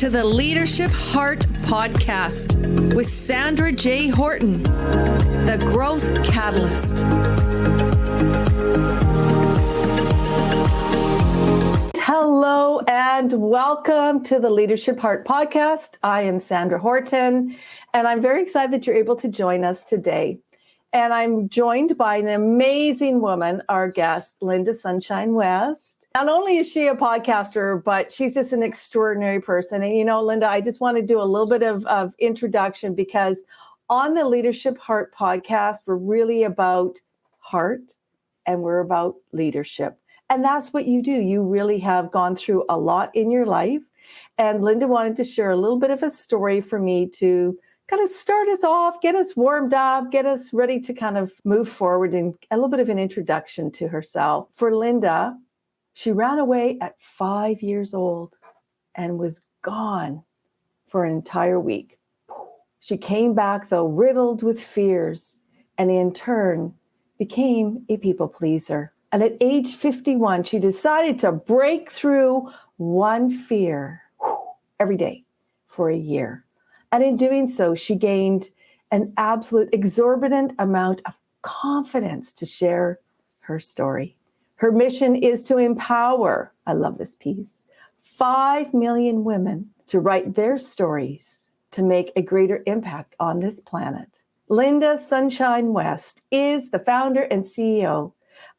to the Leadership Heart Podcast with Sandra J. Horton, the Growth Catalyst. Hello and welcome to the Leadership Heart Podcast. I am Sandra Horton, and I'm very excited that you're able to join us today. And I'm joined by an amazing woman, our guest, Lynda Sunshine West. Not only is she a podcaster, but she's just an extraordinary person. And you know, Lynda, I just want to do a little bit of introduction because on the Leadership Heart Podcast, we're really about heart and we're about leadership. And that's what you do. You really have gone through a lot in your life. And Lynda wanted to share a little bit of a story for me to kind of start us off, get us warmed up, get us ready to kind of move forward, and a little bit of an introduction to herself. For Lynda, she ran away at 5 years old and was gone for an entire week. She came back, though, riddled with fears, and in turn became a people pleaser. And at age 51, she decided to break through one fear every day for a year. And in doing so, she gained an absolute exorbitant amount of confidence to share her story. Her mission is to empower, I love this piece, 5 million women to write their stories to make a greater impact on this planet. Lynda Sunshine West is the founder and CEO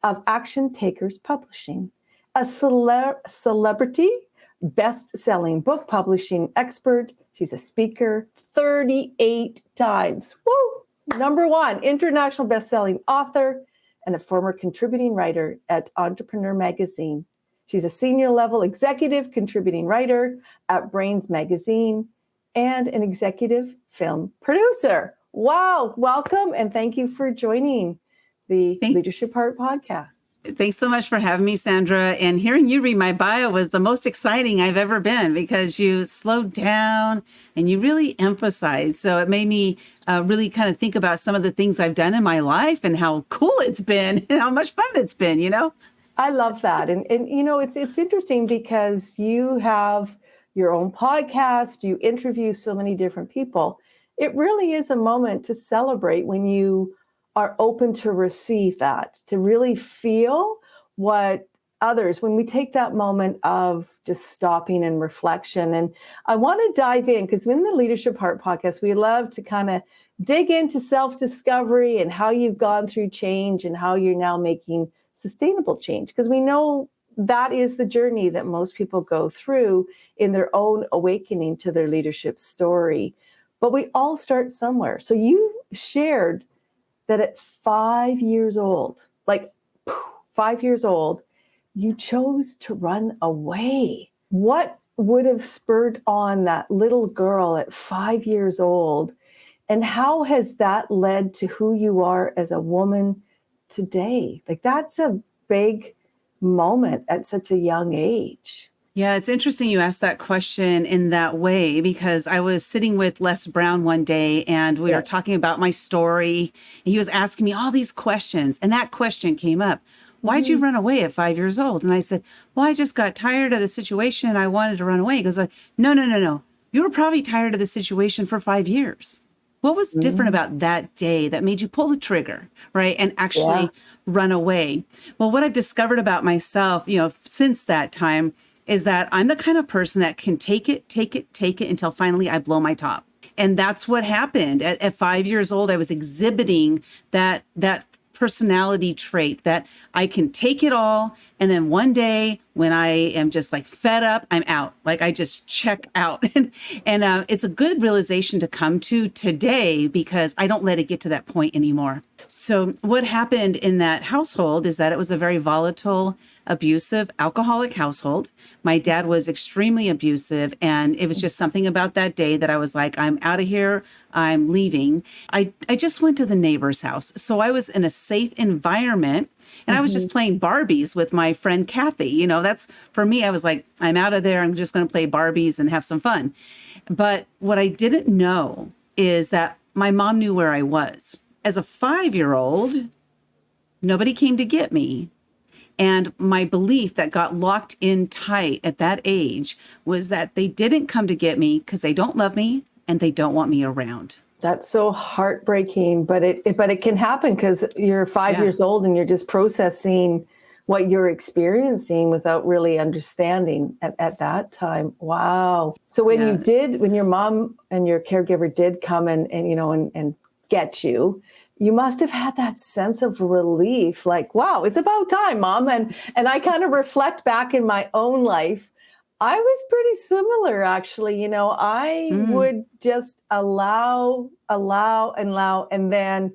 of Action Takers Publishing, a celebrity best-selling book publishing expert. She's a speaker 38 times. Woo! #1 international best-selling author and a former contributing writer at Entrepreneur Magazine. She's a senior level executive contributing writer at Brains Magazine and an executive film producer. Wow, welcome and thank you for joining the Leadership Heart Podcast. Thanks so much for having me, Sandra. And hearing you read my bio was the most exciting I've ever been because you slowed down and you really emphasized. So it made me really kind of think about some of the things I've done in my life and how cool it's been and how much fun it's been, you know? I love that. And you know, it's interesting because you have your own podcast, you interview so many different people. It really is a moment to celebrate when you are open to receive that, to really feel what others, when we take that moment of just stopping and reflection. And I want to dive in because in the Leadership Heart Podcast, we love to kind of dig into self-discovery and how you've gone through change and how you're now making sustainable change. Because we know that is the journey that most people go through in their own awakening to their leadership story. But we all start somewhere. So you shared that at 5 years old, 5 years old, you chose to run away. What would have spurred on that little girl at 5 years old? And how has that led to who you are as a woman today? That's a big moment at such a young age. Yeah, it's interesting you asked that question in that way because I was sitting with Les Brown one day and we were talking about my story. And he was asking me all these questions. And that question came up. Why'd you run away at 5 years old? And I said, well, I just got tired of the situation. I wanted to run away. He goes, no. You were probably tired of the situation for 5 years. What was different about that day that made you pull the trigger, right? And actually run away? Well, what I've discovered about myself, since that time is that I'm the kind of person that can take it until finally I blow my top. And that's what happened. At 5 years old, I was exhibiting that personality trait that I can take it all. And then one day when I am just fed up, I'm out. I just check out. And it's a good realization to come to today because I don't let it get to that point anymore. So what happened in that household is that it was a very volatile, abusive, alcoholic household. My dad was extremely abusive, and it was just something about that day that I was like, I'm out of here. I'm leaving. I just went to the neighbor's house. So I was in a safe environment, and I was just playing Barbies with my friend Kathy. That's for me. I was like, I'm out of there. I'm just going to play Barbies and have some fun. But what I didn't know is that my mom knew where I was. As a 5-year-old, nobody came to get me. And my belief that got locked in tight at that age was that they didn't come to get me because they don't love me and they don't want me around. That's so heartbreaking, but it can happen because you're 5 years old and you're just processing what you're experiencing without really understanding at that time. Wow. So when your mom and your caregiver did come and get you, you must have had that sense of relief, like, wow, it's about time, Mom. And I kind of reflect back in my own life. I was pretty similar, actually. I would just allow, and then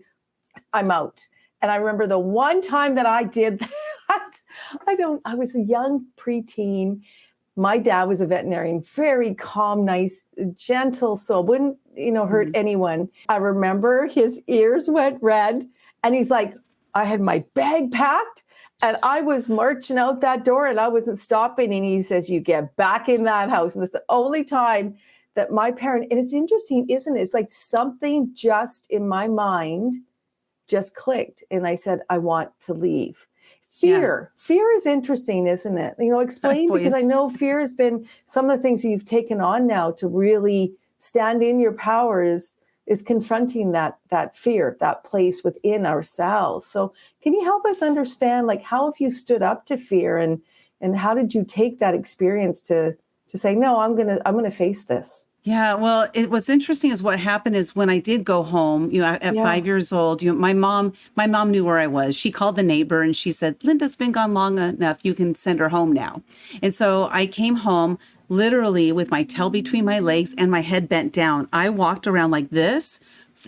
I'm out. And I remember the one time that I did that, I was a young preteen. My dad was a veterinarian, very calm, nice, gentle soul, wouldn't, hurt anyone. I remember his ears went red and he's like, I had my bag packed and I was marching out that door and I wasn't stopping. And he says, you get back in that house. And it's the only time that my parent, and it's interesting, isn't it? It's like something just in my mind just clicked. And I said, I want to leave. Fear is interesting, isn't it? Explain, because I know fear has been some of the things you've taken on now to really stand in your power is confronting that fear, that place within ourselves. So can you help us understand, like, how have you stood up to fear and how did you take that experience to say, no, I'm gonna face this? Yeah, well, what's interesting is what happened is when I did go home, at 5 years old, my mom knew where I was. She called the neighbor and she said, Linda's been gone long enough. You can send her home now. And so I came home literally with my tail between my legs and my head bent down. I walked around like this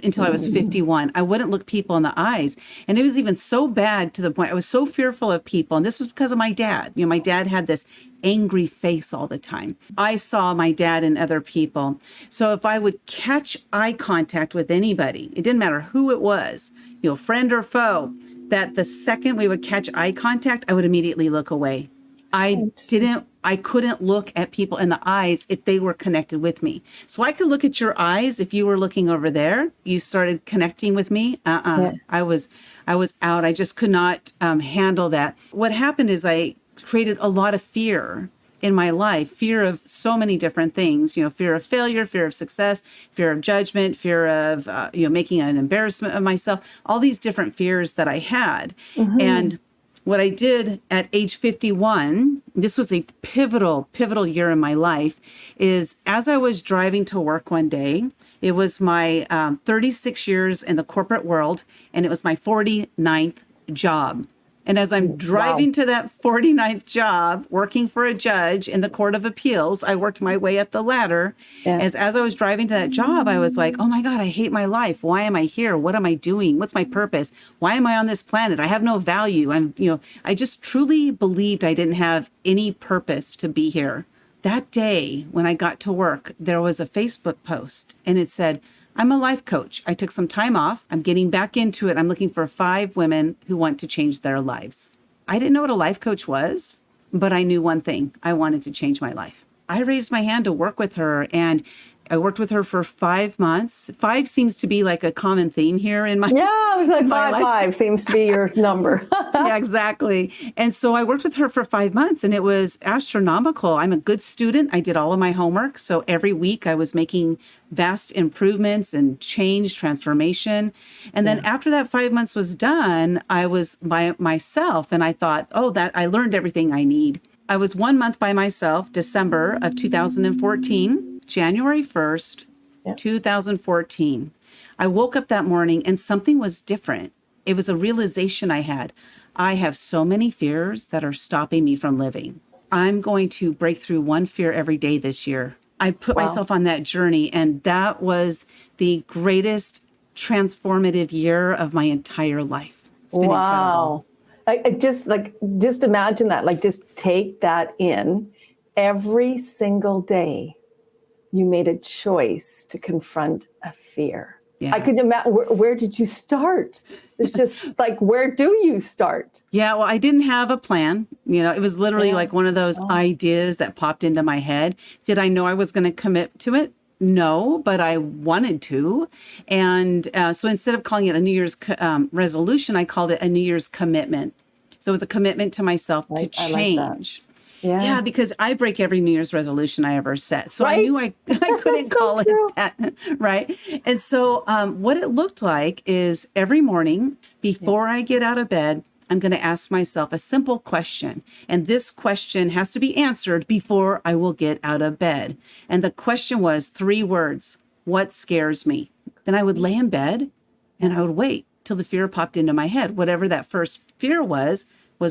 until I was 51. I wouldn't look people in the eyes. And it was even so bad to the point I was so fearful of people. And this was because of my dad. My dad had this angry face all the time. I saw my dad in other people. So if I would catch eye contact with anybody, it didn't matter who it was, friend or foe, that the second we would catch eye contact, I would immediately look away. I couldn't look at people in the eyes if they were connected with me. So I could look at your eyes if you were looking over there. You started connecting with me. I was out. I just could not handle that. What happened is I created a lot of fear in my life, fear of so many different things, fear of failure, fear of success, fear of judgment, fear of, making an embarrassment of myself, all these different fears that I had. And what I did at age 51, this was a pivotal year in my life, is as I was driving to work one day, it was my 36 years in the corporate world, and it was my 49th job. And as I'm driving to that 49th job, working for a judge in the Court of Appeals, I worked my way up the ladder. Yeah. As I was driving to that job, I was like, oh my God, I hate my life. Why am I here? What am I doing? What's my purpose? Why am I on this planet? I have no value. I just truly believed I didn't have any purpose to be here. That day when I got to work, there was a Facebook post and it said, I'm a life coach. I took some time off. I'm getting back into it. I'm looking for 5 women who want to change their lives. I didn't know what a life coach was, but I knew one thing. I wanted to change my life. I raised my hand to work with her, and I worked with her for 5 months. 5 seems to be like a common theme here in my life. Yeah, it was like 5 seems to be your number. Yeah, exactly. And so I worked with her for 5 months, and it was astronomical. I'm a good student. I did all of my homework. So every week I was making vast improvements and change, transformation. And then after that 5 months was done, I was by myself, and I thought, that I learned everything I need. I was 1 month by myself, December of 2014. January 1st, 2014. I woke up that morning and something was different. It was a realization I had. I have so many fears that are stopping me from living. I'm going to break through one fear every day this year. I put myself on that journey, and that was the greatest transformative year of my entire life. It's been incredible. I just imagine that, just take that in every single day. You made a choice to confront a fear. Yeah. I could imagine, where did you start? It's just where do you start? Yeah, well, I didn't have a plan. It was literally like one of those ideas that popped into my head. Did I know I was going to commit to it? No, but I wanted to. And so instead of calling it a New Year's resolution, I called it a New Year's commitment. So it was a commitment to myself to I like that. change. Yeah. Yeah, because I break every New Year's resolution I ever set. So I Right? knew I couldn't So call true. it that, right? And so what it looked like is every morning before I get out of bed, I'm going to ask myself a simple question. And this question has to be answered before I will get out of bed. And the question was 3 words: what scares me? Then I would lay in bed and I would wait till the fear popped into my head. Whatever that first fear was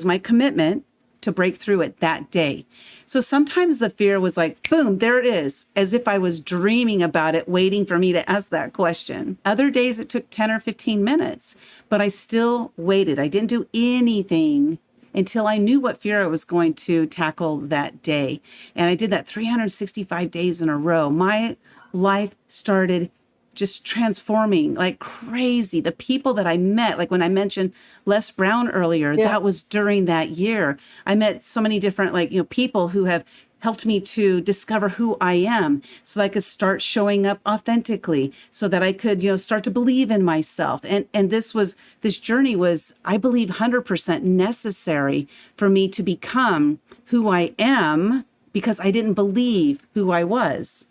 my commitment to break through it that day. So sometimes the fear was like, boom, there it is, as if I was dreaming about it, waiting for me to ask that question. Other days it took 10 or 15 minutes, but I still waited. I didn't do anything until I knew what fear I was going to tackle that day. And I did that 365 days in a row. My life started just transforming like crazy. The people that I met, like when I mentioned Les Brown earlier, that was during that year. I met so many different, people who have helped me to discover who I am so that I could start showing up authentically, so that I could, start to believe in myself. And this journey was, I believe, 100% necessary for me to become who I am, because I didn't believe who I was.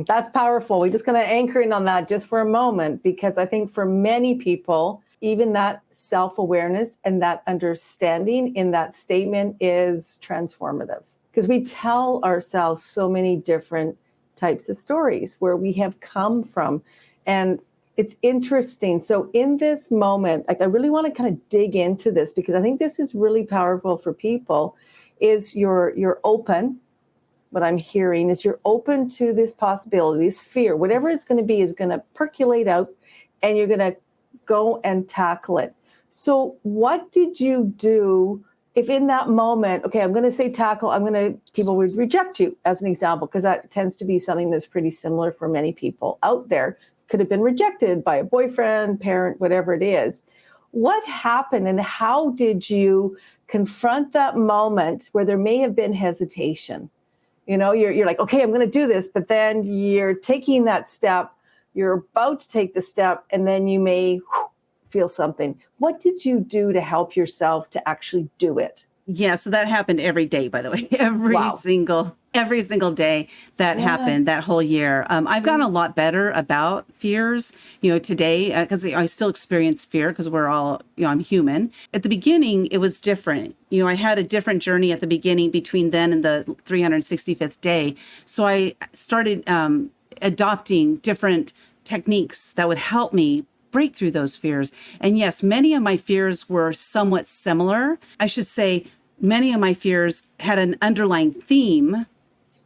That's powerful. We're just going to anchor in on that just for a moment, because I think for many people, even that self-awareness and that understanding in that statement is transformative, because we tell ourselves so many different types of stories where we have come from. And it's interesting. So in this moment, I really want to kind of dig into this, because I think this is really powerful for people, is you're open. What I'm hearing is you're open to this possibility, this fear, whatever it's going to be is going to percolate out, and you're going to go and tackle it. So what did you do if in that moment, okay, I'm going to say tackle, people would reject you as an example, because that tends to be something that's pretty similar for many people out there. Could have been rejected by a boyfriend, parent, whatever it is. What happened, and how did you confront that moment where there may have been hesitation? You're like, okay, I'm going to do this, but then you're taking that step, you're about to take the step, and then you may feel something. What did you do to help yourself to actually do it? Yeah, so that happened every day, by the way, every single day that happened that whole year. I've gotten a lot better about fears, today, because I still experience fear, because we're all, I'm human. At the beginning, it was different. I had a different journey at the beginning between then and the 365th day. So I started adopting different techniques that would help me break through those fears. And yes, many of my fears were somewhat similar. I should say many of my fears had an underlying theme,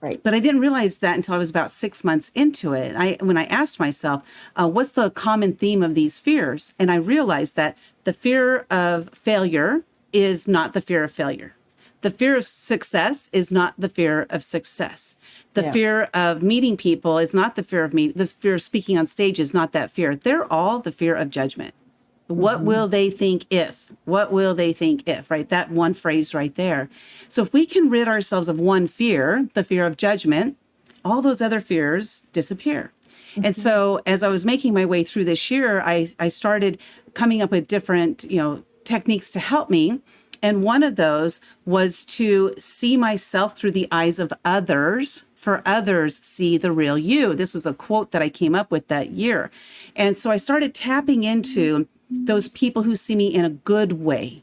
right? But I didn't realize that until I was about 6 months into it. When I asked myself, what's the common theme of these fears? And I realized that the fear of failure is not the fear of failure. The fear of success is not the fear of success. The fear of meeting people is not the fear of meeting. The fear of speaking on stage is not that fear. They're all the fear of judgment. What will they think if? What will they think if? Right? That one phrase right there. So if we can rid ourselves of one fear, the fear of judgment, all those other fears disappear. And so as I was making my way through this year, I started coming up with different, techniques to help me. And one of those was to see myself through the eyes of others. For others, see the real you. This was a quote that I came up with that year. And so I started tapping into those people who see me in a good way.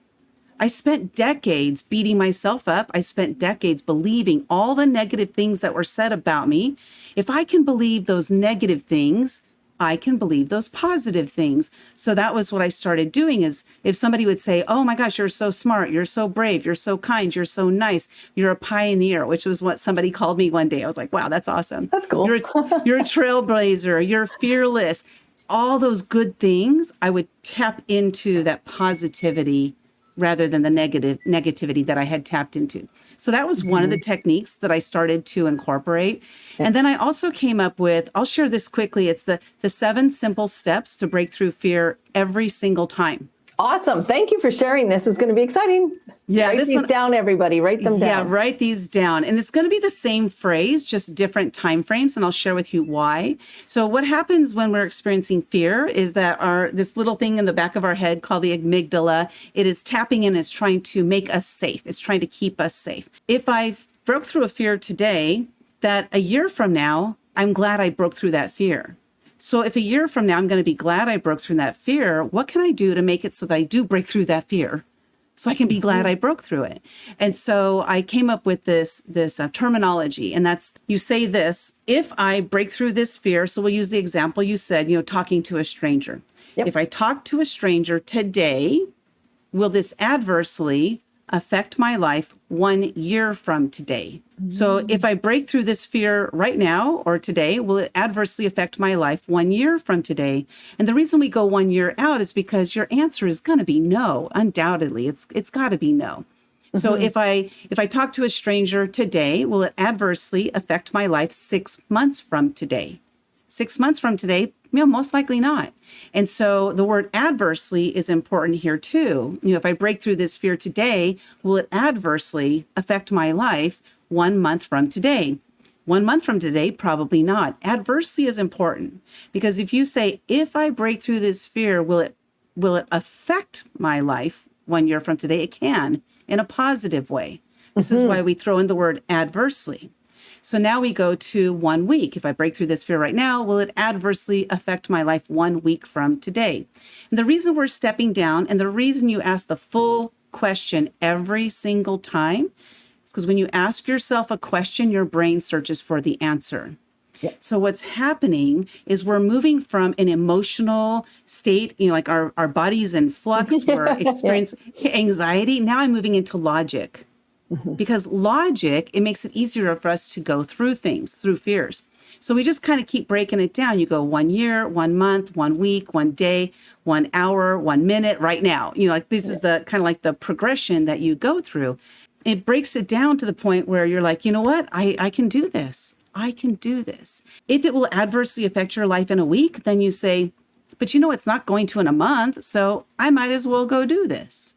I spent decades beating myself up. I spent decades believing all the negative things that were said about me. If I can believe those negative things, I can believe those positive things. So that was what I started doing, is if somebody would say, oh my gosh, you're so smart, you're so brave, you're so kind, you're so nice, you're a pioneer, which was what somebody called me one day. I was like, wow, that's awesome. That's cool. You're a trailblazer, you're fearless. All those good things, I would tap into that positivity rather than the negativity that I had tapped into. So that was one of the techniques that I started to incorporate. And then I also came up with, I'll share this quickly. It's the 7 simple steps to break through fear every single time. Awesome. Thank you for sharing this. It's going to be exciting. Yeah, Write these down, everybody. Write them down. Yeah, write these down. And it's going to be the same phrase, just different time frames, and I'll share with you why. So what happens when we're experiencing fear is that this little thing in the back of our head called the amygdala, it is tapping in, it's trying to make us safe. It's trying to keep us safe. If I broke through a fear today, that a year from now, I'm glad I broke through that fear. So if a year from now, I'm going to be glad I broke through that fear, what can I do to make it so that I do break through that fear? So I can be glad I broke through it. And so I came up with this terminology, and that's, you say this, if I break through this fear, so we'll use the example you said, talking to a stranger. Yep. If I talk to a stranger today, will this adversely affect my life 1 year from today? So if I break through this fear right now or today, will it adversely affect my life 1 year from today? And the reason we go 1 year out is because your answer is going to be no. Undoubtedly, it's got to be no. So if I talk to a stranger today, will it adversely affect my life 6 months from today? 6 months from today, most likely not. And so the word adversely is important here too. If I break through this fear today, will it adversely affect my life 1 month from today? 1 month from today, probably not. Adversely is important because if you say, if I break through this fear, will it affect my life 1 year from today? It can, in a positive way. This is why we throw in the word adversely. So now we go to 1 week. If I break through this fear right now, will it adversely affect my life 1 week from today? And the reason we're stepping down and the reason you ask the full question every single time is because when you ask yourself a question, your brain searches for the answer. Yep. So what's happening is we're moving from an emotional state, like our body's in flux, we're experiencing anxiety. Now I'm moving into logic. Because logic, it makes it easier for us to go through things, through fears. So we just kind of keep breaking it down. You go 1 year, 1 month, 1 week, 1 day, 1 hour, 1 minute, right now. This is the kind of like the progression that you go through. It breaks it down to the point where you're like, you know what? I can do this. I can do this. If it will adversely affect your life in a week, then you say, but it's not going to in a month. So I might as well go do this.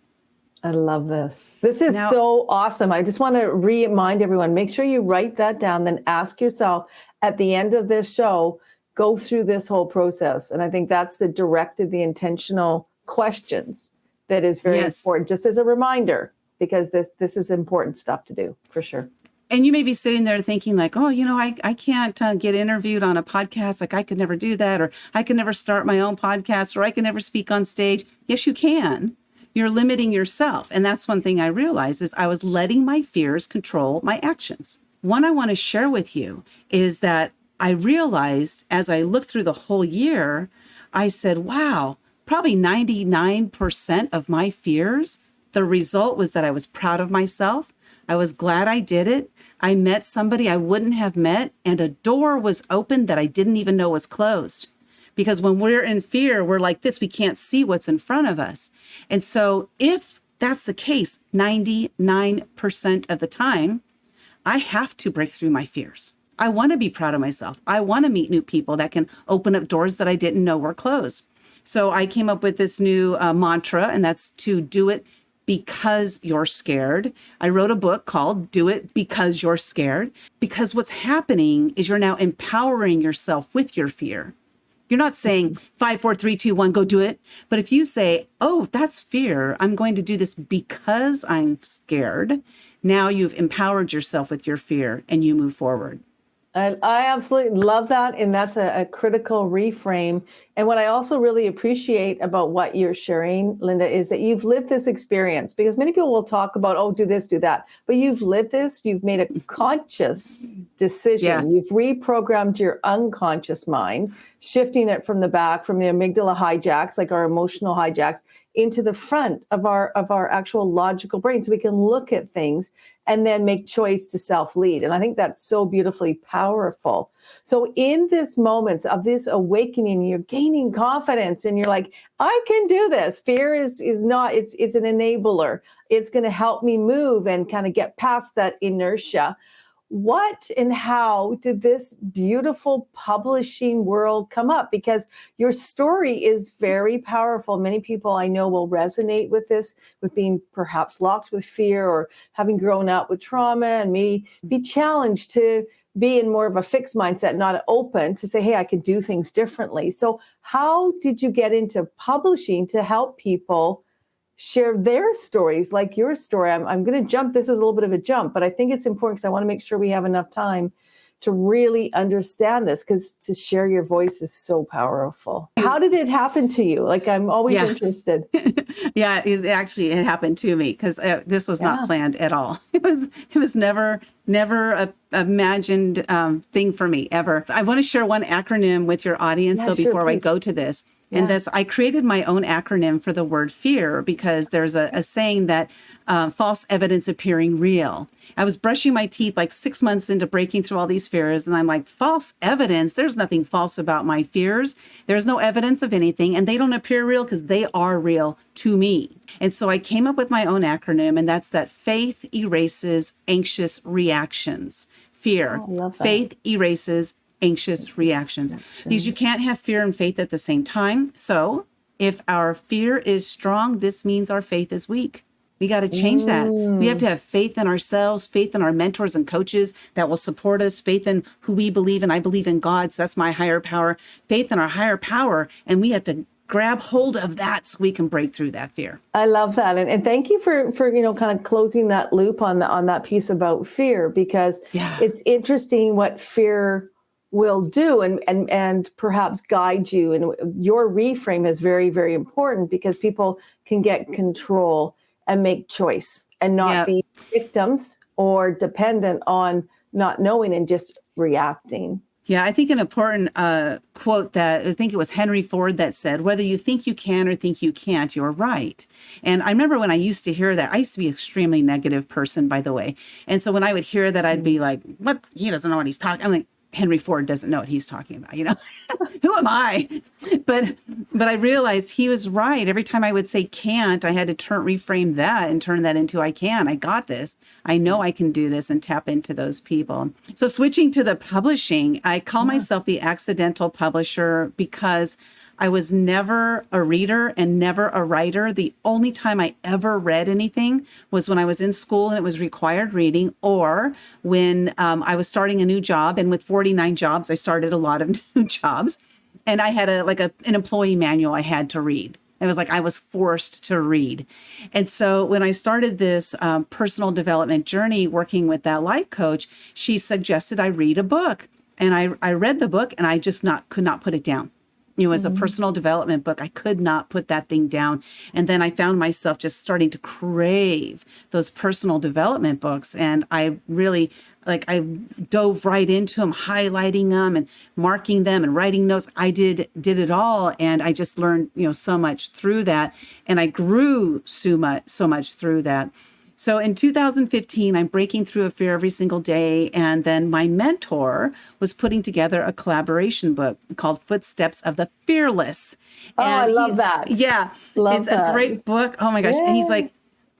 I love this. This is so awesome. I just want to remind everyone, make sure you write that down, then ask yourself at the end of this show, go through this whole process. And I think that's the directed, the intentional questions that is very important, just as a reminder, because this is important stuff to do for sure. And you may be sitting there thinking like, oh, I can't get interviewed on a podcast. Like I could never do that, or I could never start my own podcast, or I could never speak on stage. Yes, you can. You're limiting yourself. And that's one thing I realized is I was letting my fears control my actions. One I want to share with you is that I realized as I looked through the whole year, I said, wow, probably 99% of my fears, the result was that I was proud of myself. I was glad I did it. I met somebody I wouldn't have met, and a door was opened that I didn't even know was closed. Because when we're in fear, we're like this, we can't see what's in front of us. And so if that's the case, 99% of the time, I have to break through my fears. I want to be proud of myself. I want to meet new people that can open up doors that I didn't know were closed. So I came up with this new mantra, and that's to do it because you're scared. I wrote a book called Do It Because You're Scared, because what's happening is you're now empowering yourself with your fear. You're not saying 5, 4, 3, 2, 1, go do it. But if you say, oh, that's fear, I'm going to do this because I'm scared. Now you've empowered yourself with your fear and you move forward. I absolutely love that. And that's a critical reframe. And what I also really appreciate about what you're sharing, Lynda, is that you've lived this experience, because many people will talk about, oh, do this, do that. But you've lived this, you've made a conscious decision. Yeah. You've reprogrammed your unconscious mind, shifting it from the back, from the amygdala hijacks, like our emotional hijacks, into the front of our actual logical brain, so we can look at things and then make choice to self-lead. And I think that's so beautifully powerful. So in this moments of this awakening, you're gaining confidence and you're like, I can do this. Fear is not, it's an enabler. It's going to help me move and kind of get past that inertia. what and how did this beautiful publishing world come up? Because your story is very powerful. Many people I know will resonate with this, with being perhaps locked with fear or having grown up with trauma and maybe be challenged to be in more of a fixed mindset, not open to say, hey, I could do things differently. So how did you get into publishing to help people share their stories like your story? I'm going to jump. This is a little bit of a jump, but I think it's important because I want to make sure we have enough time to really understand this, because to share your voice is so powerful. How did it happen to you? Like, I'm always interested. Yeah, it happened to me because this was not planned at all. It was never a imagined thing for me ever. I want to share one acronym with your audience though before I go to this. And I created my own acronym for the word fear because there's a saying that false evidence appearing real. I was brushing my teeth like 6 months into breaking through all these fears. And I'm like, false evidence? There's nothing false about my fears. There's no evidence of anything. And they don't appear real because they are real to me. And so I came up with my own acronym, and that's that faith erases anxious reactions. Fear. Oh, I love that. Faith erases anxious reactions, because you can't have fear and faith at the same time. So if our fear is strong, this means our faith is weak. We got to change that. We have to have faith in ourselves, faith in our mentors and coaches that will support us, faith in who we believe in. I believe in God, so that's my higher power, faith in our higher power. And we have to grab hold of that so we can break through that fear. I love that. And thank you for kind of closing that loop on that piece about fear, because it's interesting what fear will do and perhaps guide you. And your reframe is very, very important, because people can get control and make choice and not be victims or dependent on not knowing and just reacting. Yeah, I think an important quote that I think it was Henry Ford that said, whether you think you can or think you can't, you're right. And I remember when I used to hear that, I used to be an extremely negative person, by the way. And so when I would hear that, I'd be like, what? He doesn't know what he's talking. I'm like, Henry Ford doesn't know what he's talking about, who am I? But I realized he was right. Every time I would say can't, I had to reframe that and turn that into I can, I got this. I know I can do this, and tap into those people. So switching to the publishing, I call myself the accidental publisher because I was never a reader and never a writer. The only time I ever read anything was when I was in school and it was required reading, or when I was starting a new job. And with 49 jobs, I started a lot of new jobs. And I had an employee manual I had to read. It was like I was forced to read. And so when I started this personal development journey working with that life coach, she suggested I read a book. And I read the book, and I just could not put it down. It was a personal development book. I could not put that thing down. And then I found myself just starting to crave those personal development books. And I really, I dove right into them, highlighting them and marking them and writing notes. I did it all. And I just learned, so much through that. And I grew so much through that. So in 2015, I'm breaking through a fear every single day. And then my mentor was putting together a collaboration book called Footsteps of the Fearless. Oh, I love that. Yeah. It's a great book. Oh my gosh. Yeah. And he's like,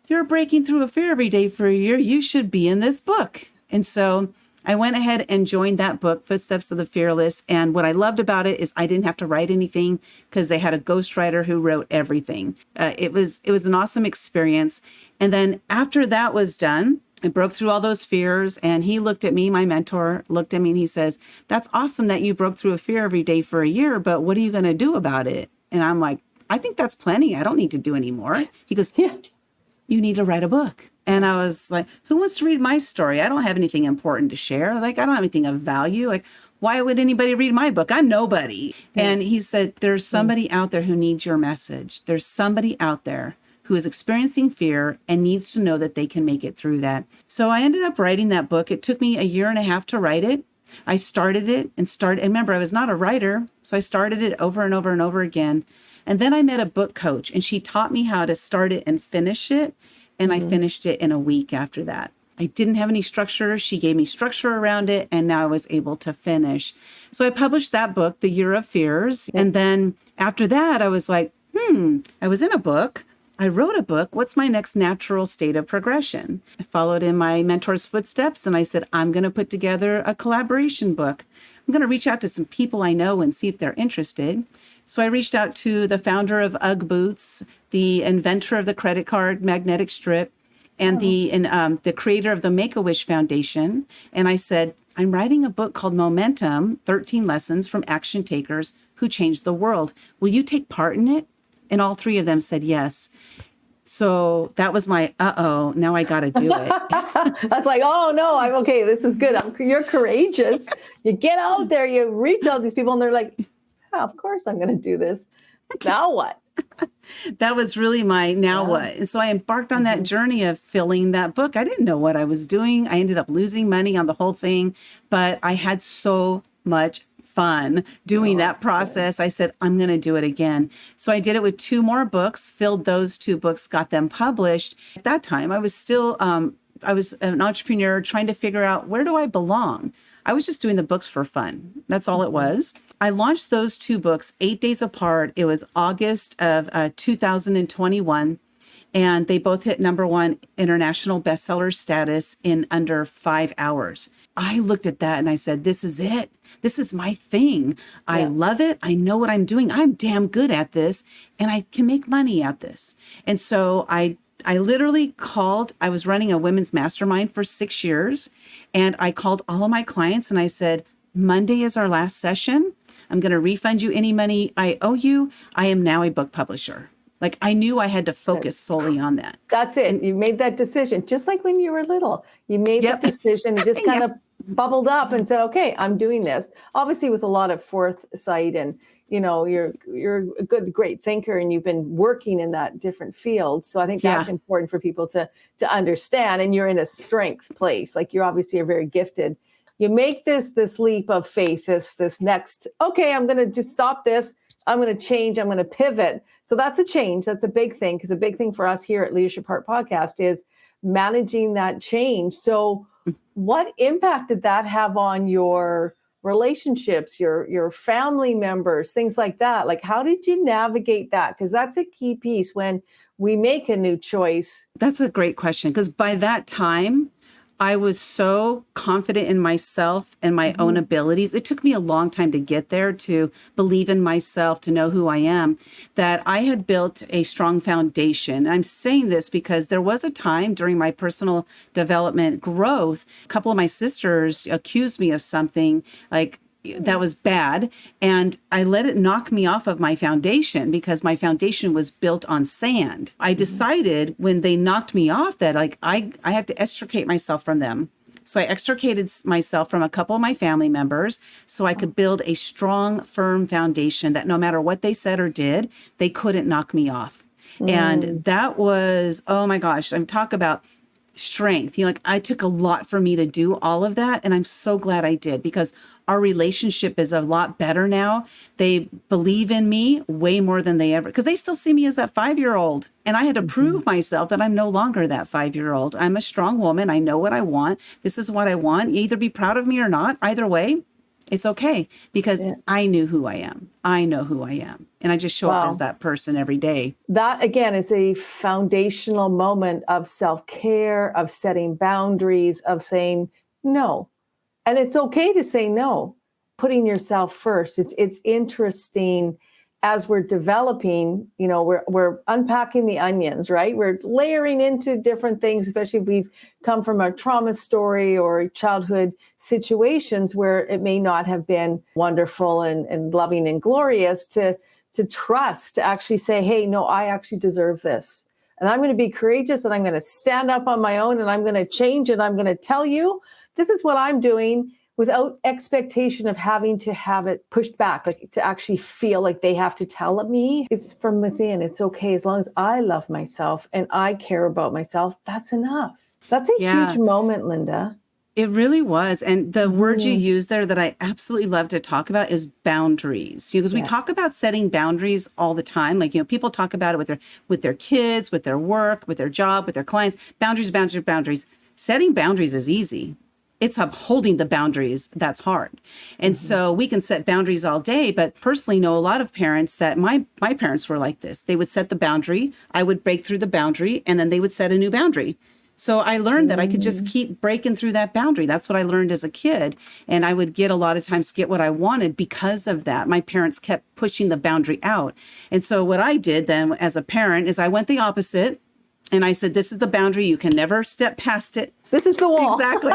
you're breaking through a fear every day for a year. You should be in this book. And so I went ahead and joined that book, Footsteps of the Fearless. And what I loved about it is I didn't have to write anything, because they had a ghostwriter who wrote everything. It was an awesome experience. And then after that was done, I broke through all those fears, and he looked at me, my mentor looked at me, and he says, that's awesome that you broke through a fear every day for a year, but what are you going to do about it? And I'm like, I think that's plenty. I don't need to do any more. He goes, you need to write a book. And I was like, who wants to read my story? I don't have anything important to share. I don't have anything of value. Why would anybody read my book? I'm nobody. And he said, there's somebody out there who needs your message. There's somebody out there who is experiencing fear and needs to know that they can make it through that. So I ended up writing that book. It took me a year and a half to write it. I started it and remember, I was not a writer. So I started it over and over and over again. And then I met a book coach, and she taught me how to start it and finish it. And I finished it in a week after that. I didn't have any structure. She gave me structure around it, and now I was able to finish. So I published that book, The Year of Fears. And then after that, I was like, I was in a book. I wrote a book. What's my next natural state of progression? I followed in my mentor's footsteps and I said, I'm going to put together a collaboration book. I'm going to reach out to some people I know and see if they're interested. So I reached out to the founder of UGG Boots, the inventor of the credit card magnetic strip, and the creator of the Make-A-Wish Foundation. And I said, I'm writing a book called Momentum, 13 Lessons from Action Takers Who Changed the World. Will you take part in it? And all three of them said yes. So that was my, now I got to do it. That's like, oh no, I'm okay. This is good. You're courageous. You get out there, you reach out to these people and they're like, yeah, of course I'm going to do this. Now what? That was really my now what. And so I embarked on that journey of filling that book. I didn't know what I was doing. I ended up losing money on the whole thing, but I had so much fun doing that process. I said, I'm going to do it again. So I did it with 2 more books, filled those 2 books, got them published. At that time, I was still, I was an entrepreneur trying to figure out, where do I belong? I was just doing the books for fun. That's all it was. I launched those 2 books 8 days apart. It was August of 2021. And they both hit #1 international bestseller status in under 5 hours. I looked at that and I said, this is it. This is my thing. I love it. I know what I'm doing. I'm damn good at this and I can make money at this. And so I literally called, I was running a women's mastermind for 6 years. And I called all of my clients and I said, Monday is our last session. I'm going to refund you any money I owe you. I am now a book publisher. Like I knew I had to focus solely on that. That's it. You made that decision. Just like when you were little, you made that decision, you just kind of bubbled up and said, okay, I'm doing this. Obviously with a lot of foresight and, you know, you're a great thinker and you've been working in that different field. So I think that's important for people to understand. And you're in a strength place. Like you're obviously are very gifted. You make this leap of faith, this next, okay, I'm going to just stop this. I'm going to change. I'm going to pivot. So that's a change. That's a big thing, because a big thing for us here at Leadership Heart Podcast is managing that change. So what impact did that have on your relationships, your family members, things like that? Like, how did you navigate that? Because that's a key piece when we make a new choice. That's a great question, because by that time, I was so confident in myself and my own abilities. It took me a long time to get there, to believe in myself, to know who I am, that I had built a strong foundation. I'm saying this because there was a time during my personal development growth, a couple of my sisters accused me of something like that was bad. And I let it knock me off of my foundation because my foundation was built on sand. I decided when they knocked me off that like I have to extricate myself from them. So I extricated myself from a couple of my family members so I could build a strong, firm foundation that no matter what they said or did, they couldn't knock me off. And that was, oh my gosh, I'm talking about strength. You know, like I took a lot for me to do all of that. And I'm so glad I did, because our relationship is a lot better now. They believe in me way more than they ever, because they still see me as that 5-year-old. And I had to prove myself that I'm no longer that 5-year-old. I'm a strong woman. I know what I want. This is what I want. You either be proud of me or not. Either way, it's okay, because I knew who I am. I know who I am. And I just show up as that person every day. That, again, is a foundational moment of self-care, of setting boundaries, of saying no. And it's okay to say no, putting yourself first. It's interesting as we're developing, you know, we're unpacking the onions, right? We're layering into different things, especially if we've come from a trauma story or childhood situations where it may not have been wonderful and loving and glorious, to trust, to actually say, hey, no, I actually deserve this. And I'm going to be courageous and I'm going to stand up on my own and I'm going to change and I'm going to tell you, this is what I'm doing, without expectation of having to have it pushed back, like to actually feel like they have to tell me. It's from within. It's okay. As long as I love myself and I care about myself, that's enough. That's a huge moment, Lynda. It really was. And the word you used there that I absolutely love to talk about is boundaries. Because we talk about setting boundaries all the time. Like, you know, people talk about it with their kids, with their work, with their job, with their clients. Boundaries, boundaries, boundaries. Setting boundaries is easy. it's upholding the boundaries that's hard. And so we can set boundaries all day, but personally know a lot of parents that my parents were like this. They would set the boundary, I would break through the boundary, and then they would set a new boundary. So I learned that I could just keep breaking through that boundary. That's what I learned as a kid. And I would get a lot of times get what I wanted because of that. My parents kept pushing the boundary out. And so what I did then as a parent is I went the opposite. And I said, this is the boundary. You can never step past it. This is the wall. Exactly.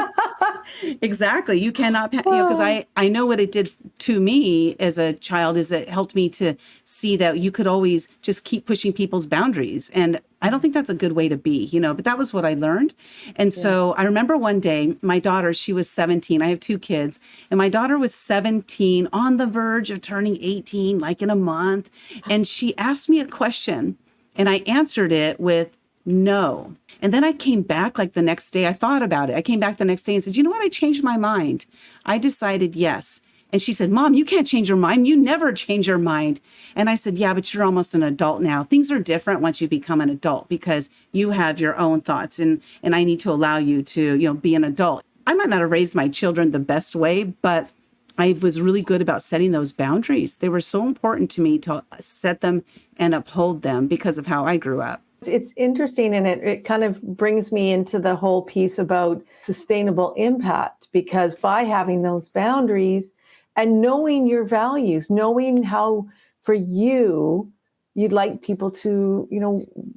Exactly. You cannot, because I know what it did to me as a child is it helped me to see that you could always just keep pushing people's boundaries. And I don't think that's a good way to be, but that was what I learned. And so I remember one day, my daughter, she was 17. I have 2 kids, and my daughter was 17 on the verge of turning 18, like in a month. And she asked me a question and I answered it with no. And then I came back like the next day. I thought about it. I came back the next day and said, you know what? I changed my mind. I decided yes. And she said, Mom, you can't change your mind. You never change your mind. And I said, yeah, but you're almost an adult now. Things are different once you become an adult because you have your own thoughts and I need to allow you to, be an adult. I might not have raised my children the best way, but I was really good about setting those boundaries. They were so important to me to set them and uphold them because of how I grew up. It's interesting, and it kind of brings me into the whole piece about sustainable impact, because by having those boundaries and knowing your values, knowing how for you, you'd like people to,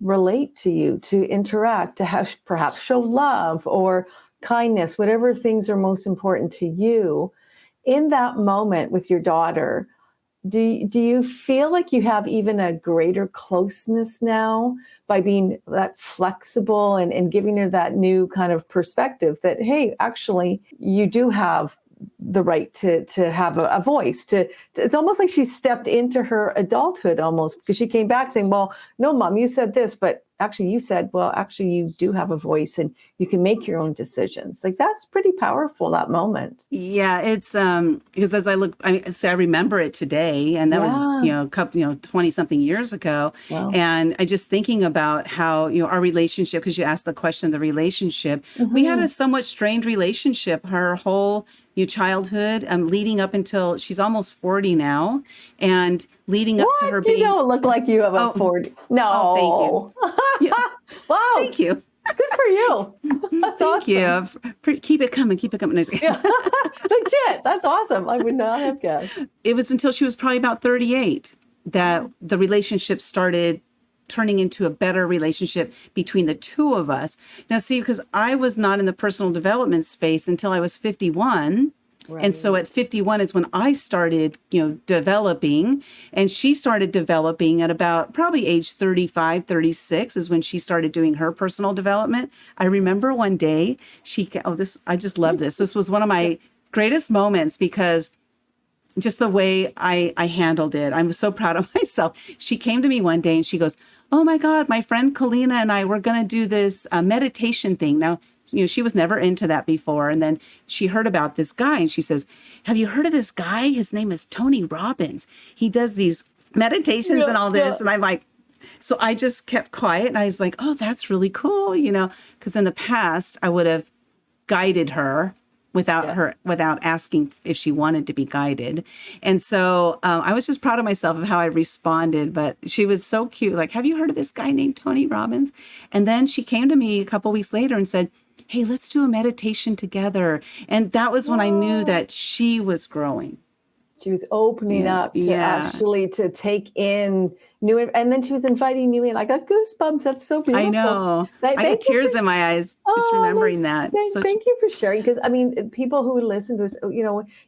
relate to you, to interact, to have perhaps show love or kindness, whatever things are most important to you. In that moment with your daughter, do you feel like you have even a greater closeness now by being that flexible and giving her that new kind of perspective that, hey, actually, you do have the right to have a voice? It's almost like she stepped into her adulthood almost, because she came back saying, well, no, Mom, you said this, but actually you said, well, actually you do have a voice and you can make your own decisions. Like, that's pretty powerful, that moment. Yeah, it's because as I remember it today, and that was, a couple, 20 something years ago. Wow. And I just thinking about how, our relationship, because you asked the question, the relationship, we had a somewhat strained relationship her whole childhood, leading up until she's almost 40 now, and leading up to her being. You don't look like you have a 40. No. Oh, thank you. Yeah. Wow. Thank you. Good for you. That's Thank awesome. you. Keep it coming. Yeah. Legit. That's awesome. I would not have guessed. It was until she was probably about 38 that the relationship started turning into a better relationship between the two of us. Now, see, because I was not in the personal development space until I was 51. Right. And so at 51 is when I started, developing, and she started developing at about probably age 35, 36 is when she started doing her personal development. I remember one day I just love this. This was one of my greatest moments because just the way I handled it. I'm so proud of myself. She came to me one day and she goes, oh my God, my friend Kalina and I were going to do this meditation thing. Now, she was never into that before. And then she heard about this guy and she says, have you heard of this guy? His name is Tony Robbins. He does these meditations and all this. And I'm like, so I just kept quiet and I was like, oh, that's really cool. Because in the past I would have guided her without asking if she wanted to be guided. And so I was just proud of myself of how I responded, but she was so cute. Like, have you heard of this guy named Tony Robbins? And then she came to me a couple weeks later and said, hey, let's do a meditation together. And that was when I knew that she was growing. She was opening up to actually to take in new, and then she was inviting you in. I got goosebumps. That's so beautiful. I know. I got tears in my eyes just remembering that. Thank you for sharing. Because people who listen to this,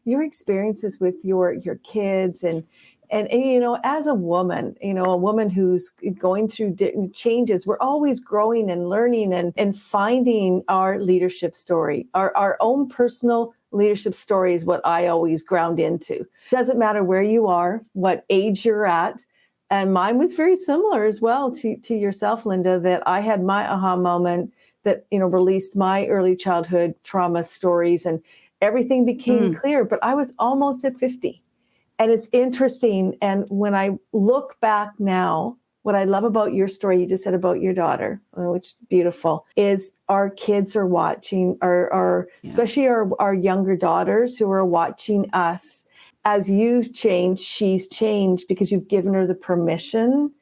your experiences with your kids and as a woman, a woman who's going through changes, we're always growing and learning and finding our leadership story, our own personal leadership story is what I always ground into. Doesn't matter where you are, what age you're at. And mine was very similar as well to yourself, Lynda, that I had my aha moment that, released my early childhood trauma stories and everything became clear, but I was almost at 50. And it's interesting. And when I look back now what I love about your story, you just said about your daughter, which is beautiful, is our kids are watching, especially our younger daughters who are watching us. As you've changed, she's changed because you've given her the permission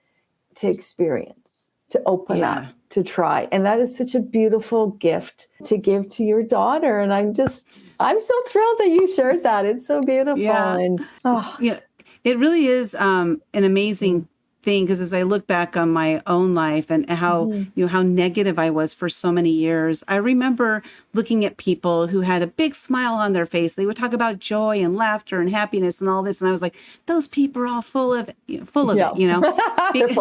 to experience, to open up, to try. And that is such a beautiful gift to give to your daughter. And I'm so thrilled that you shared that. It's so beautiful. Yeah. And it really is an amazing thing, because as I look back on my own life and how how negative I was for so many years, I remember looking at people who had a big smile on their face. They would talk about joy and laughter and happiness and all this, and I was like, those people are all full of it, They're full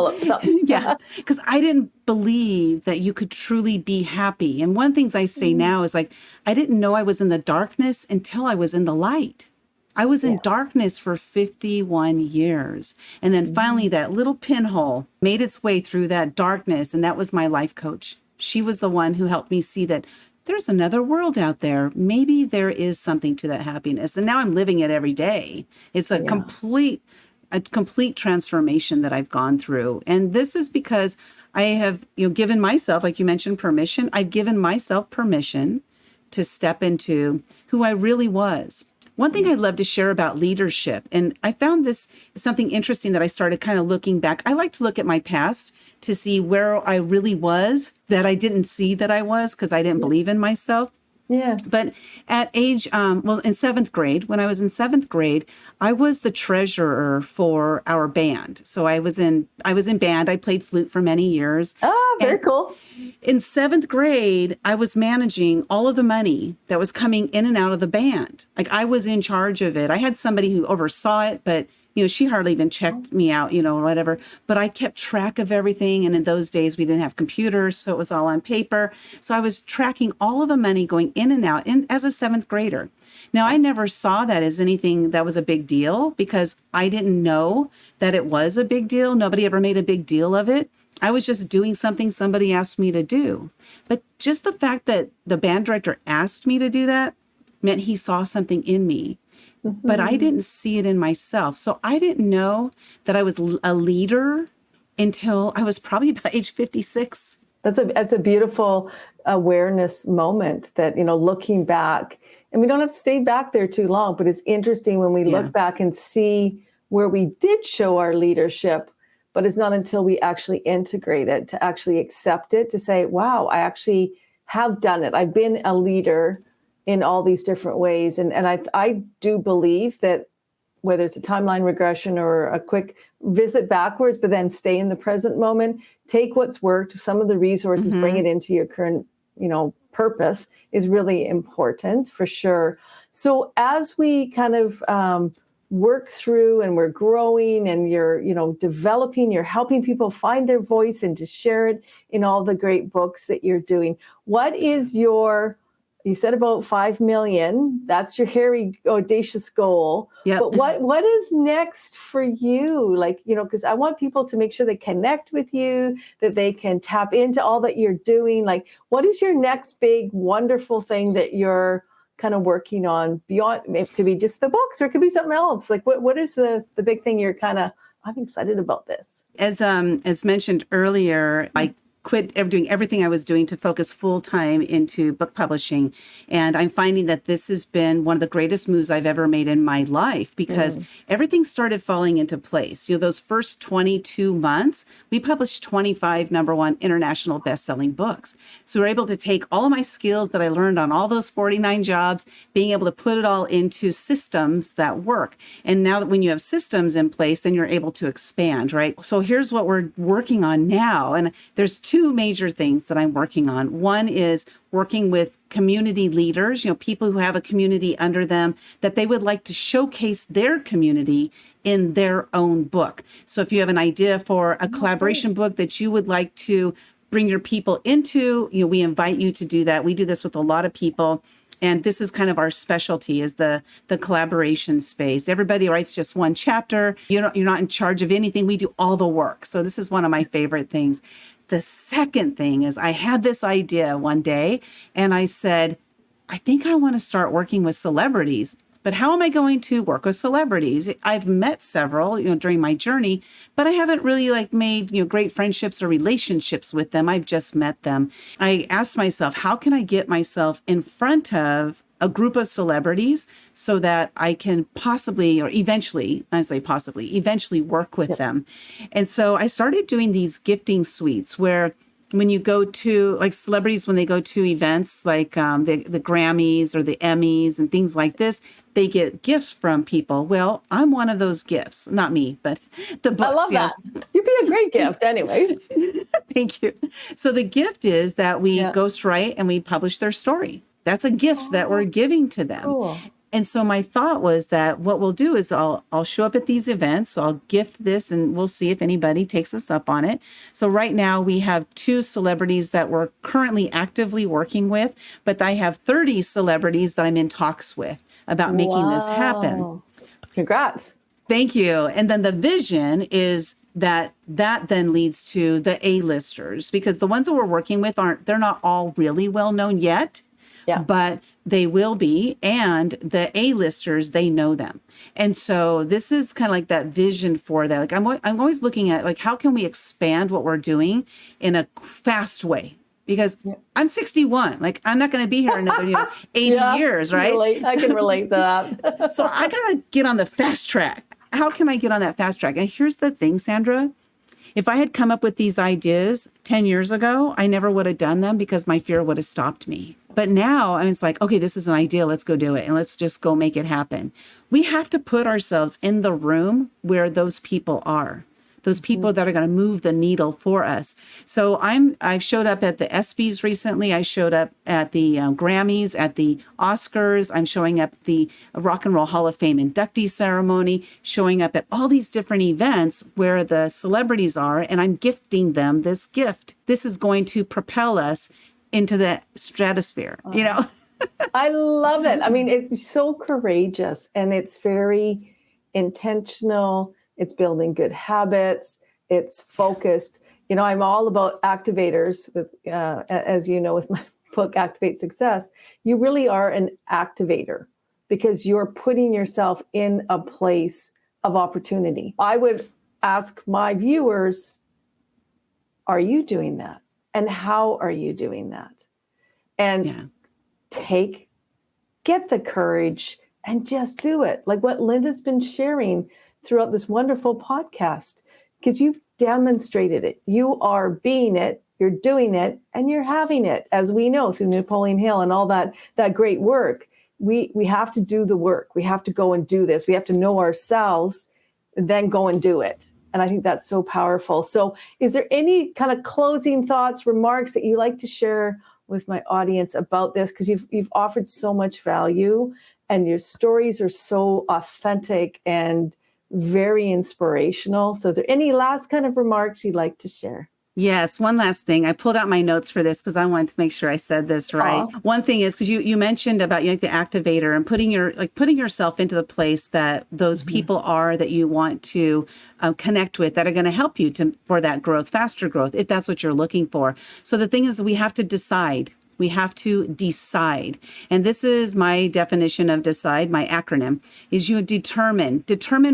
of something. Yeah, because I didn't believe that you could truly be happy. And one of the things I say now is like, I didn't know I was in the darkness until I was in the light. I was in darkness for 51 years. And then finally that little pinhole made its way through that darkness. And that was my life coach. She was the one who helped me see that there's another world out there. Maybe there is something to that happiness. And now I'm living it every day. It's a complete transformation that I've gone through. And this is because I have given myself, like you mentioned, permission. I've given myself permission to step into who I really was. One thing I'd love to share about leadership, and I found this something interesting that I started kind of looking back. I like to look at my past to see where I really was that I didn't see that I was because I didn't believe in myself. Yeah. But at age, in seventh grade, when I was in seventh grade, I was the treasurer for our band. So I was in band. I played flute for many years. Oh, very cool. In seventh grade, I was managing all of the money that was coming in and out of the band. Like I was in charge of it. I had somebody who oversaw it, but she hardly even checked me out, whatever. But I kept track of everything. And in those days, we didn't have computers, so it was all on paper. So I was tracking all of the money going in and out as a seventh grader. Now, I never saw that as anything that was a big deal because I didn't know that it was a big deal. Nobody ever made a big deal of it. I was just doing something somebody asked me to do. But just the fact that the band director asked me to do that meant he saw something in me. But I didn't see it in myself. So I didn't know that I was a leader until I was probably about age 56. That's a beautiful awareness moment that, looking back, and we don't have to stay back there too long, but it's interesting when we look back and see where we did show our leadership, but it's not until we actually integrate it, to actually accept it, to say, wow, I actually have done it. I've been a leader in all these different ways. And I do believe that whether it's a timeline regression or a quick visit backwards, but then stay in the present moment, take what's worked, some of the resources, bring it into your current, purpose is really important for sure. So as we kind of work through and we're growing and you're, developing, you're helping people find their voice and to share it in all the great books that you're doing. What is you said about 5 million. That's your hairy, audacious goal. Yep. But what is next for you? Because I want people to make sure they connect with you, that they can tap into all that you're doing. Like, what is your next big, wonderful thing that you're kind of working on beyond? It could be just the books or it could be something else. Like, what is the big thing you're kind of, I'm excited about this. As mentioned earlier, I quit doing everything I was doing to focus full time into book publishing. And I'm finding that this has been one of the greatest moves I've ever made in my life because everything started falling into place. Those first 22 months, we published 25 #1 international best-selling books. So we were able to take all of my skills that I learned on all those 49 jobs, being able to put it all into systems that work. And now that when you have systems in place, then you're able to expand, right? So here's what we're working on now. And there's two major things that I'm working on. One is working with community leaders, people who have a community under them that they would like to showcase their community in their own book. So if you have an idea for a collaboration book that you would like to bring your people into, we invite you to do that. We do this with a lot of people. And this is kind of our specialty, is the collaboration space. Everybody writes just one chapter. You're not in charge of anything. We do all the work. So this is one of my favorite things. The second thing is I had this idea one day and I said, I think I want to start working with celebrities. But how am I going to work with celebrities? I've met several, during my journey, but I haven't really made, great friendships or relationships with them. I've just met them. I asked myself, how can I get myself in front of a group of celebrities so that I can possibly, or eventually, I say possibly, eventually work with them. And so I started doing these gifting suites where when you go to celebrities, when they go to events like the Grammys or the Emmys and things like this, they get gifts from people. Well, I'm one of those gifts, not me, but the books. I love that. You'd be a great gift anyways. Thank you. So the gift is that we ghostwrite and we publish their story. That's a gift that we're giving to them. Cool. And so my thought was that what we'll do is I'll show up at these events. So I'll gift this and we'll see if anybody takes us up on it. So right now we have 2 celebrities that we're currently actively working with, but I have 30 celebrities that I'm in talks with about making this happen. Congrats. Thank you. And then the vision is that then leads to the A-listers, because the ones that we're working with they're not all really well known yet. Yeah. But they will be. And the A-listers, they know them. And so this is kind of like that vision for that. I'm always looking at how can we expand what we're doing in a fast way? Because I'm 61. I'm not going to be here another 80 years, right? I can relate to that. So I got to get on the fast track. How can I get on that fast track? And here's the thing, Sandra. If I had come up with these ideas 10 years ago, I never would have done them because my fear would have stopped me. But now I was like, okay, this is an idea. Let's go do it. And let's just go make it happen. We have to put ourselves in the room where those people are. Those people that are going to move the needle for us. So I've showed up at the ESPYs recently. I showed up at the Grammys, at the Oscars. I'm showing up at the Rock and Roll Hall of Fame inductee ceremony, showing up at all these different events where the celebrities are, and I'm gifting them this gift. This is going to propel us into the stratosphere, I love it. I mean, it's so courageous and it's very intentional. It's building good habits. It's focused. I'm all about activators with, as you know, with my book, Activate Success. You really are an activator because you're putting yourself in a place of opportunity. I would ask my viewers, are you doing that? And how are you doing that? And get the courage and just do it. Like what Lynda's been sharing throughout this wonderful podcast, because you've demonstrated it. You are being it, you're doing it, and you're having it. As we know through Napoleon Hill and all that great work, we have to do the work. We have to go and do this. We have to know ourselves, then go and do it. And I think that's so powerful. So is there any kind of closing thoughts, remarks that you like to share with my audience about this? Because you've offered so much value and your stories are so authentic and very inspirational. So is there any last kind of remarks you'd like to share? Yes. One last thing. I pulled out my notes for this because I wanted to make sure I said this right. One thing is because you mentioned about the activator and putting yourself into the place that those people are that you want to connect with, that are going to help you for that growth, faster growth, if that's what you're looking for. So the thing is, we have to decide. We have to decide. And this is my definition of decide, my acronym, is you determine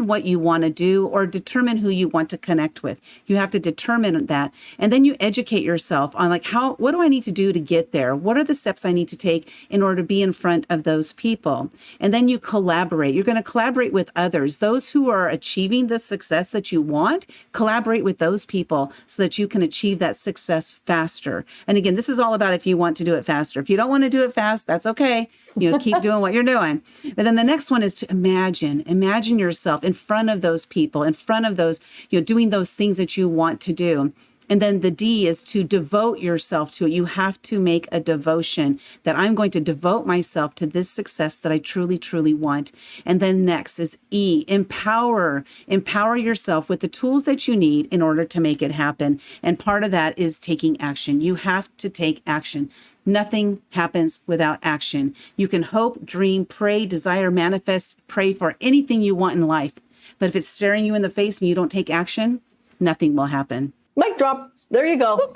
what you want to do or determine who you want to connect with. You have to determine that. And then you educate yourself on what do I need to do to get there? What are the steps I need to take in order to be in front of those people? And then you collaborate. You're going to collaborate with others. Those who are achieving the success that you want, collaborate with those people so that you can achieve that success faster. And again, this is all about if you want to do it faster. If you don't want to do it fast, that's okay. Keep doing what you're doing. But then the next one is to imagine yourself in front of those people, in front of those, doing those things that you want to do. And then the D is to devote yourself to it. You have to make a devotion that I'm going to devote myself to this success that I truly, truly want. And then next is E, empower yourself with the tools that you need in order to make it happen. And part of that is taking action. You have to take action. Nothing happens without action. You can hope, dream, pray, desire, manifest, pray for anything you want in life. But if it's staring you in the face and you don't take action, nothing will happen. Mic drop. There you go.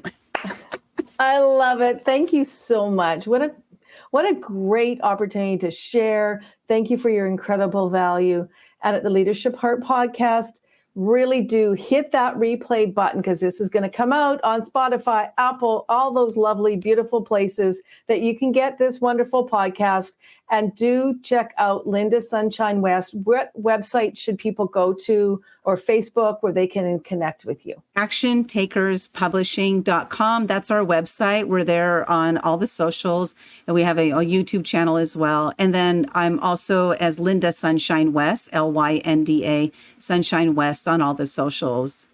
I love it. Thank you so much. What a great opportunity to share. Thank you for your incredible value. And at the Leadership Heart Podcast, really do hit that replay button, because this is going to come out on Spotify, Apple, all those lovely, beautiful places that you can get this wonderful podcast. And do check out Lynda Sunshine West. What website should people go to, or Facebook, where they can connect with you? actiontakerspublishing.com. That's our website. We're there on all the socials, and we have a YouTube channel as well. And then I'm also as Lynda Sunshine West, Lynda Sunshine West, on all the socials.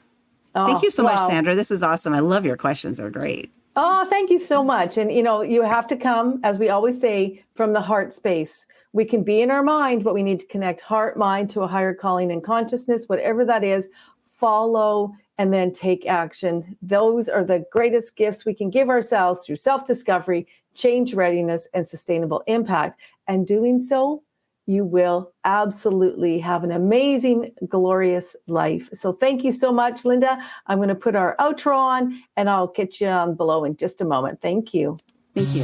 Thank you so much, Sandra. This is awesome. I love your questions. They're great. Oh, thank you so much. And, you have to come, as we always say, from the heart space. We can be in our mind, but we need to connect heart, mind to a higher calling and consciousness, whatever that is. Follow and then take action. Those are the greatest gifts we can give ourselves through self-discovery, change readiness, and sustainable impact. And doing so, you will absolutely have an amazing, glorious life. So thank you so much, Lynda. I'm going to put our outro on, and I'll get you on below in just a moment. Thank you. Thank you.